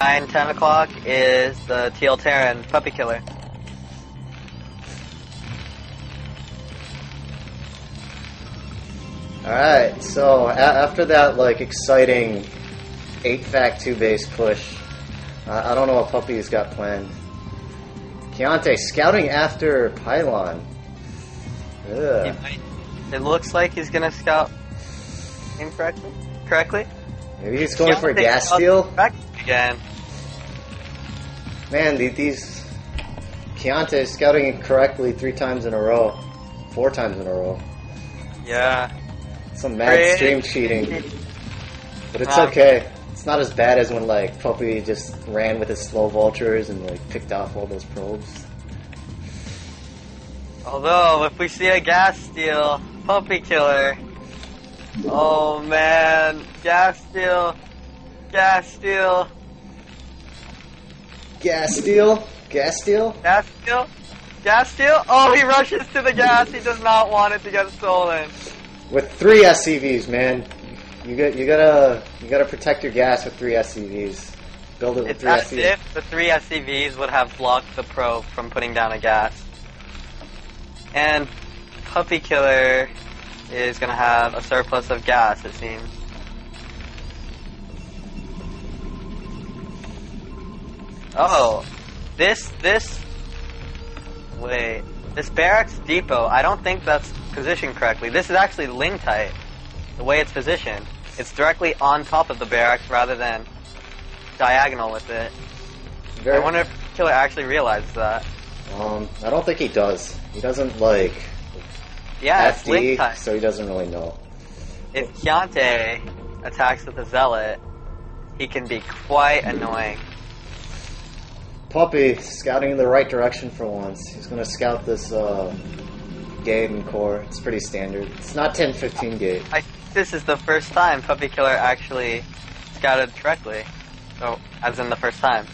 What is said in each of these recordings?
9, 10 o'clock is the Teal Terran Puppykiller. Alright, so after that exciting 8-fact 2-base push, I don't know what Puppy's got planned. Kiante scouting after Pylon. Ugh. It looks like he's gonna scout incorrectly. Maybe he's going for a gas steal? Again. Man, these Kiante is scouting incorrectly 3 times in a row. 4 times in a row. Yeah. Some mad stream cheating. But it's okay. It's not as bad as when Puppy just ran with his slow vultures and picked off all those probes. Although, if we see a gas steal, Puppykiller. Oh man, gas steal. Gas steal. Gas steal? Gas steal? Gas steal? Gas steal? Oh, he rushes to the gas. He does not want it to get stolen. With 3 SCVs, man. You gotta protect your gas with 3 SCVs. Build it with 3 SCVs. It's as if the 3 SCVs would have blocked the probe from putting down a gas. And Puppykiller is gonna have a surplus of gas, it seems. Oh, this barracks depot, I don't think that's positioned correctly. This is actually Ling tight, the way it's positioned. It's directly on top of the barracks rather than diagonal with it. I wonder if Killer actually realizes that. I don't think he does. He doesn't yeah, it's Ling FD, tight. so he doesn't really know. If Kiante attacks with a zealot, he can be quite annoying. Puppy scouting in the right direction for once. He's gonna scout this gate and core. It's pretty standard. It's not 10-15 gate. I think this is the first time Puppykiller actually scouted correctly. So, as in the first time.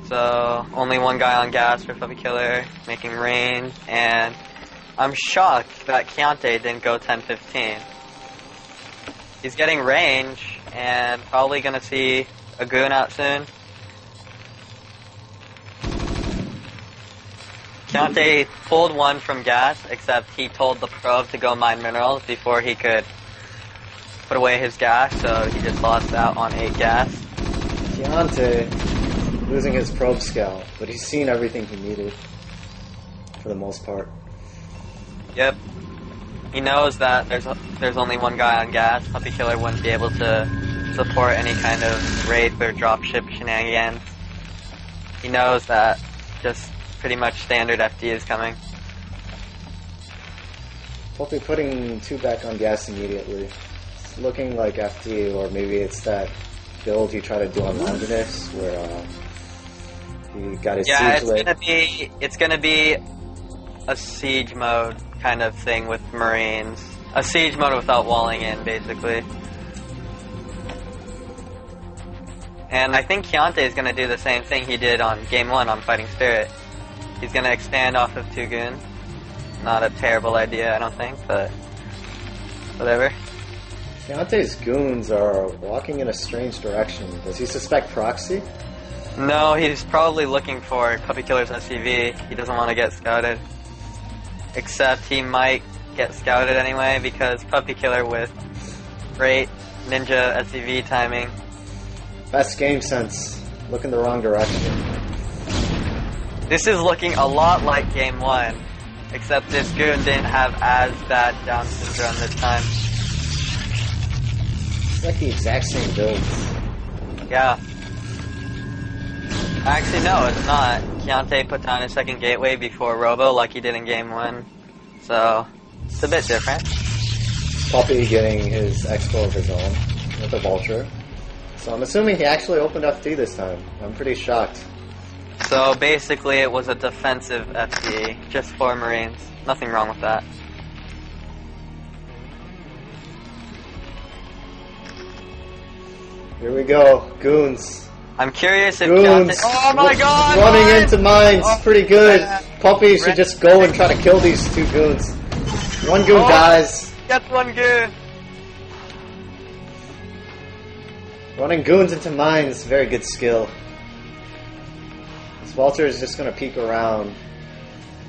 So, only one guy on gas for Puppykiller, making range, and I'm shocked that Kiante didn't go 10-15. He's getting range, and probably gonna see a goon out soon. Kiante pulled one from gas, except he told the probe to go mine minerals before he could put away his gas, so he just lost out on 8 gas. Kiante losing his probe scout, but he's seen everything he needed for the most part. Yep. He knows that there's only one guy on gas. Puppykiller wouldn't be able to support any kind of raid or dropship shenanigans. He knows that just pretty much standard FD is coming. Puppy putting 2 back on gas immediately. It's looking like FD, or maybe it's that build he tried to do on Longinus where he got his siege lit. It's gonna be a siege mode kind of thing with Marines. A siege mode without walling in, basically. And I think Kiante is gonna do the same thing he did on Game 1 on Fighting Spirit. He's gonna expand off of 2 goons. Not a terrible idea, I don't think, but whatever. Kiante's goons are walking in a strange direction. Does he suspect proxy? No, he's probably looking for Puppykiller's SCV. He doesn't want to get scouted. Except he might get scouted anyway, because Puppykiller with great ninja SCV timing. Best game sense. Look in the wrong direction. This is looking a lot like Game 1, except this goon didn't have as bad Down syndrome this time. It's like the exact same builds. Yeah. Actually, no, it's not. Kiante put down his second gateway before Robo like he did in Game 1, so it's a bit different. Puppy getting his expo of his own with a vulture. So I'm assuming he actually opened FD this time. I'm pretty shocked. So basically it was a defensive FD, just for Marines. Nothing wrong with that. Here we go, goons. I'm curious if Goons. Kiante... Oh my god! Running mine! into mines, Oh, pretty good. man. Puppy should just go and try to kill these 2 goons. 1 goon dies. gets one goon. Running goons into mines, very good skill. This Vulture is just gonna peek around,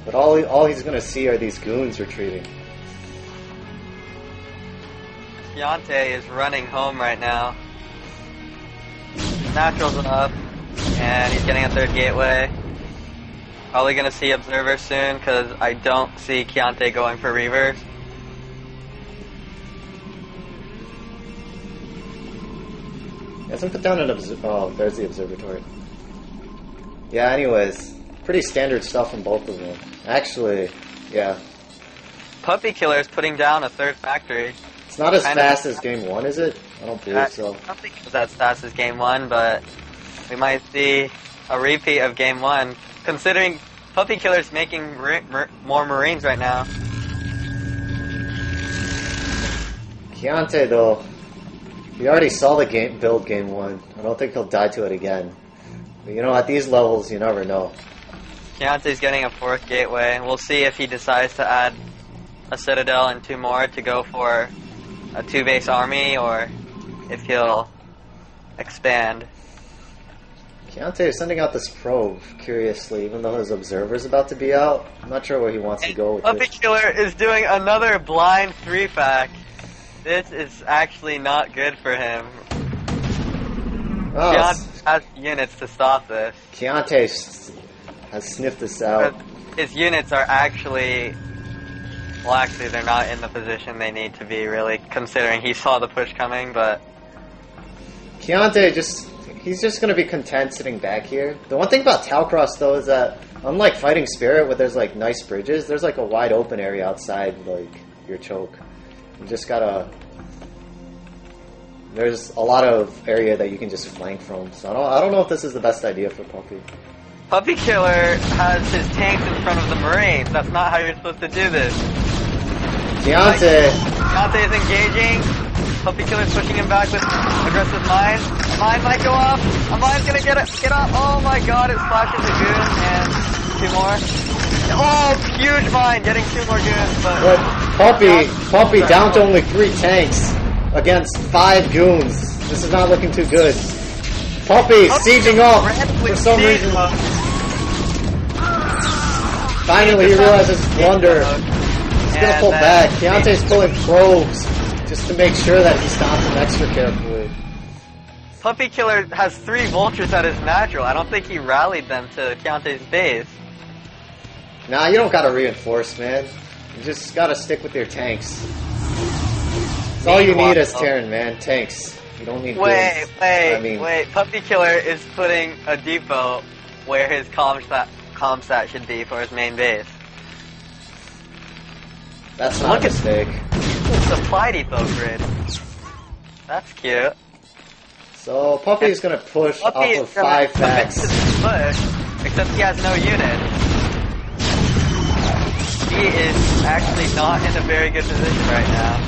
but all he's gonna see are these goons retreating. Kiante is running home right now. Natural's up, and he's getting a third gateway. Probably gonna see Observer soon, because I don't see Kiante going for Reavers. He hasn't put down an oh, there's the observatory. Yeah, anyways, pretty standard stuff from both of them. Actually, yeah. Puppykiller is putting down a third factory. It's not as fast as game 1, is it? I don't believe so. I don't think it's as fast as game 1, but we might see a repeat of game 1, considering Puppykiller's making more Marines right now. Kiante, though, we already saw the build game 1. I don't think he'll die to it again. But, you know, at these levels, you never know. Kiante's getting a fourth gateway. We'll see if he decides to add a Citadel and 2 more to go for a 2-base army, or if he'll expand. Kiante is sending out this probe, curiously, even though his observer's about to be out. I'm not sure where he wants to go with this. Puppykiller is doing another blind 3-fac. This is actually not good for him. Oh, Kiante has units to stop this. Kiante has sniffed this out. His units are actually... Well, actually, they're not in the position they need to be, really, considering he saw the push coming, but... Kiante he's just going to be content sitting back here. The one thing about Talcross, though, is that unlike Fighting Spirit, where there's, like, nice bridges, there's, like, a wide open area outside, like, your choke. You just gotta... There's a lot of area that you can just flank from, so I don't know if this is the best idea for Puppy. Puppykiller has his tanks in front of the Marines. That's not how you're supposed to do this. Kiante! Kiante is engaging. Puppykiller's pushing him back with aggressive mines. Mine might go off. A mine's gonna get off. Oh my god, it splashes a goon and 2 more. Oh, huge mine, getting 2 more goons. But Puppy down to only 3 tanks against 5 goons. This is not looking too good. Puppy sieging off for some reason. Finally, he realizes his blunder. He's gonna pull back. Kiante's pulling probes just to make sure that he stops him extra carefully. Puppykiller has 3 vultures at his natural. I don't think he rallied them to Kiante's base. Nah, you don't gotta reinforce, man. You just gotta stick with your tanks. That's all you need is Terran, man. Tanks. You don't need Wait. goons. Puppykiller is putting a depot where his comsat should be for his main base. That's not a mistake. Supply depot grid. That's cute. So Puppy's gonna push off of 5 facts. Push, except he has no unit. He is actually not in a very good position right now.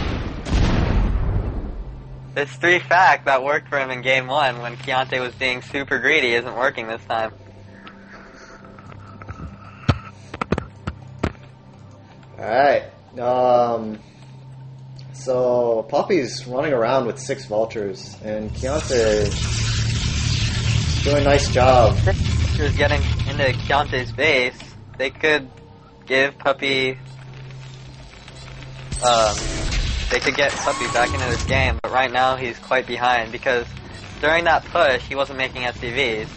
This 3-fac that worked for him in game 1 when Kiante was being super greedy isn't working this time. Alright. So Puppy's running around with 6 vultures, and Kiante is doing a nice job. Vultures getting into Kiante's base. They could give Puppy... they could get Puppy back into this game, but right now he's quite behind because during that push he wasn't making SCVs.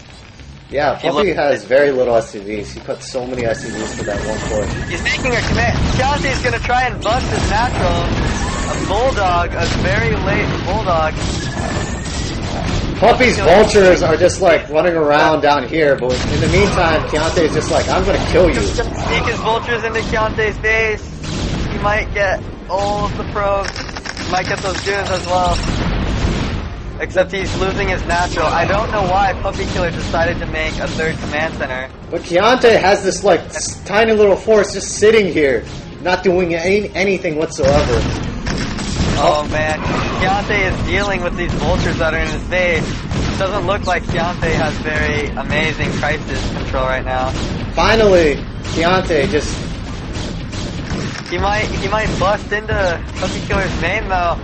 Yeah, Puppy has very little SCVs. He put so many SCVs for that one push. He's making a commit. Kiante's gonna try and bust his natural. A bulldog, a very late bulldog. Puppy's vultures are just like running around down here, but in the meantime, Kiante is just like, I'm gonna kill you. He's gonna sneak his vultures into Kiante's base. He might get all of the probes. He might get those goons as well. Except he's losing his natural. I don't know why Puppykiller decided to make a 3rd command center. But Kiante has this like tiny little force just sitting here, not doing anything whatsoever. Oh man, Kiante is dealing with these vultures that are in his base. It doesn't look like Kiante has very amazing crisis control right now. Finally, Kiante just He might bust into Puppykiller's main though.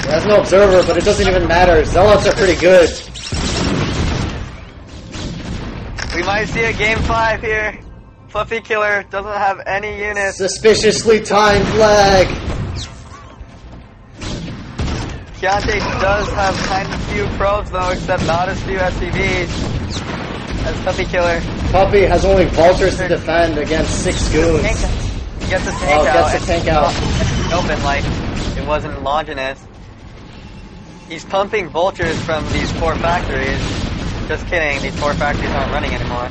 He has no observer, but it doesn't even matter. Zealots are pretty good. We might see a game 5 here. Puppykiller doesn't have any units. Suspiciously timed lag. Kiante does have kind of few probes though, except not as few SCVs as Puppykiller. Puppy has only vultures to defend against 6 goons. Gets the tank out. Gets the tank out. Open like it wasn't Longinus. He's pumping vultures from these 4 factories. Just kidding, these 4 factories aren't running anymore.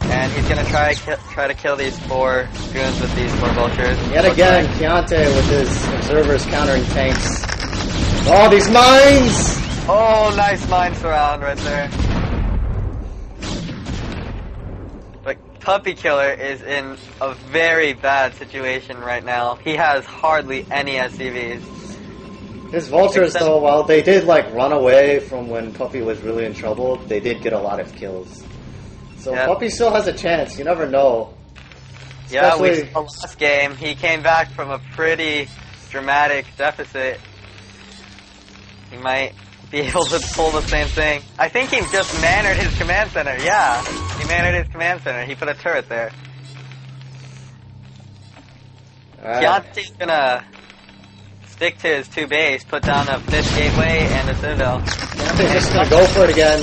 And he's gonna try to kill these 4 goons with these 4 vultures. Yet again, Kiante with his observers countering tanks. Oh, these mines! Oh, nice mine surround right there. But Puppykiller is in a very bad situation right now. He has hardly any SCVs. His vultures, though, while they did like run away from when Puppy was really in trouble, they did get a lot of kills. So yep. Puppy still has a chance. You never know. Yeah, we saw last game. He came back from a pretty dramatic deficit. He might be able to pull the same thing. I think he just mannered his command center. Yeah, he mannered his command center. He put a turret there. Kiante's gonna stick to his 2 base, put down a 5th gateway and a citadel. Kiante's just gonna go for it again.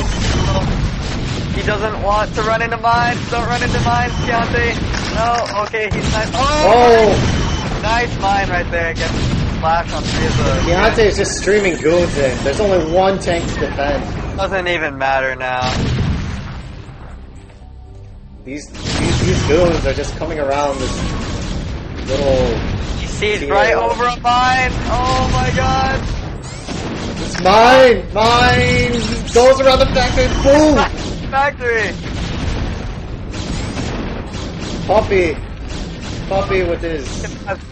He doesn't want to run into mines. Don't run into mines, Kiante. No. Okay, he's nice. Oh! Nice mine right there. Gets flash on 3 of the... Kiante is just streaming goons in. There's only 1 tank to defend. Doesn't even matter now. These goons are just coming around this little... He sees right over a mine. Oh my god. It's mine! Mine! Goes around the factory. Boom! Factory. Puppy with his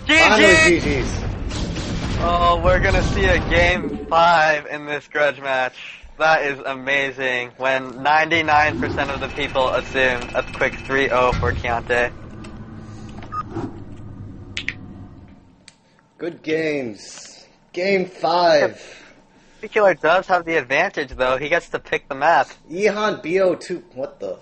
GG's. Oh, we're gonna see a game 5 in this grudge match. That is amazing. When 99% of the people assumed a quick 3-0 for Kiante. Good games. Game 5. Puppykiller does have the advantage, though. He gets to pick the map. Ehan BO2... What the?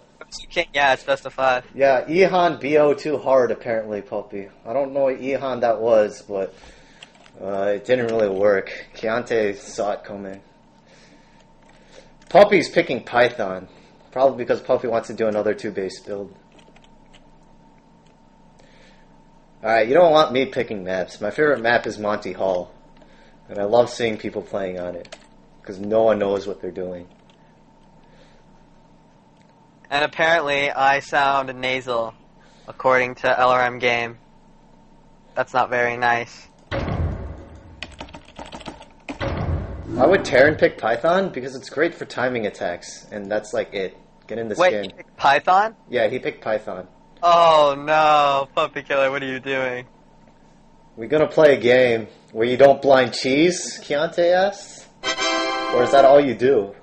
Yeah, it's best of 5. Yeah, Ehan BO2 hard, apparently, Puppy. I don't know what Ehan that was, but it didn't really work. Kiante saw it coming. Puppy's picking Python. Probably because Puppy wants to do another 2-base build. Alright, you don't want me picking maps. My favorite map is Monty Hall. And I love seeing people playing on it, because no one knows what they're doing. And apparently I sound nasal, according to LRM Game. That's not very nice. Why would Terran pick Python? Because it's great for timing attacks, and that's like it. Get in the skin. Wait, he picked Python? Yeah, he picked Python. Oh no, Puppykiller, what are you doing? We're gonna play a game where you don't blind cheese, Kiante asks? Or is that all you do?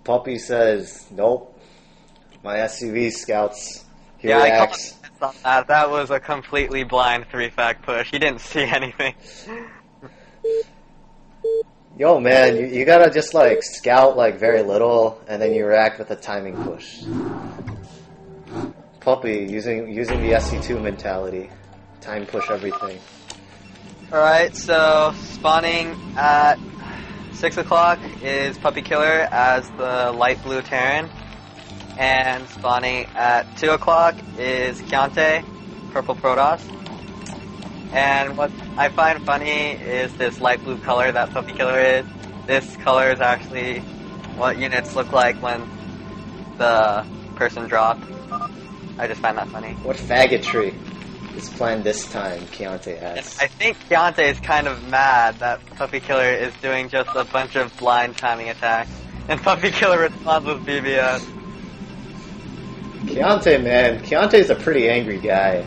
Puppy says, nope. My SCV scouts. He reacts. That was a completely blind 3-fact push. He didn't see anything. Yo, man, you gotta just, like, scout, like, very little, and then you react with a timing push. Puppy, using the SC2 mentality. Time push everything. Alright, so, spawning at 6 o'clock is Puppykiller as the light blue Terran. And spawning at 2 o'clock is Kiante, purple Protoss. And what I find funny is this light blue color that Puppykiller is. This color is actually what units look like when the person dropped. I just find that funny. What faggotry is planned this time, Kiante asks. I think Kiante is kind of mad that Puppykiller is doing just a bunch of blind timing attacks. And Puppykiller responds with BBS. Kiante, man. Kiante is a pretty angry guy.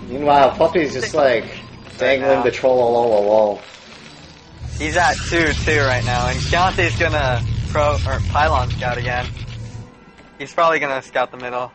Meanwhile, Puppy's just like dangling the troll along a wall. He's at 2-2 right now, and Kiante's gonna Pylon scout again. He's probably gonna scout the middle.